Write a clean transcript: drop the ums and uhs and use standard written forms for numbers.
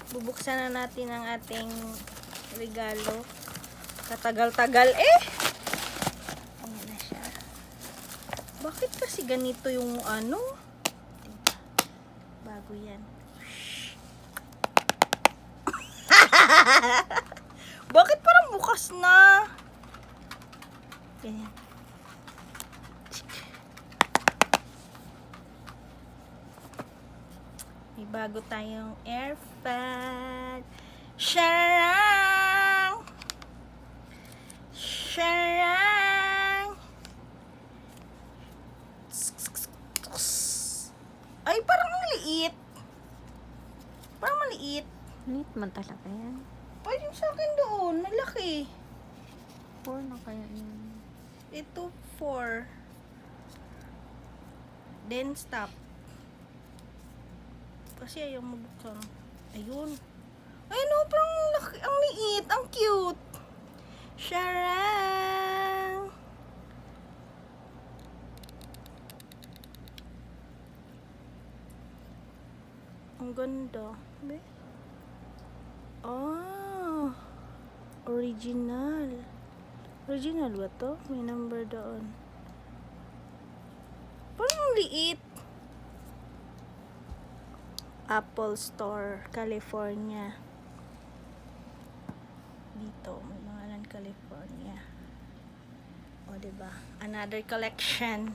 Bubuksan na natin ang ating regalo. Katagal-tagal eh. Ayan na siya. Bakit kasi ganito yung ano? Diba? Bago yan. Bakit parang bukas na? Ganyan. May bago tayong AirPod. Sharang! Sharang! Ay, parang maliit. Parang maliit. Neat man talaga yan. Ay, yung sa akin doon, malaki. 4 na kaya yan. Ito, 4. Then, stop. Kasi ayaw mabuksan. Ayun. Ay, no, parang laki. Ang liit. Ang cute. Sharang! Ang ganda. Be? Ah. Original. Original ba to? May number doon. Parang liit. Apple Store, California. Dito, may pangalan California. O, diba? Another collection.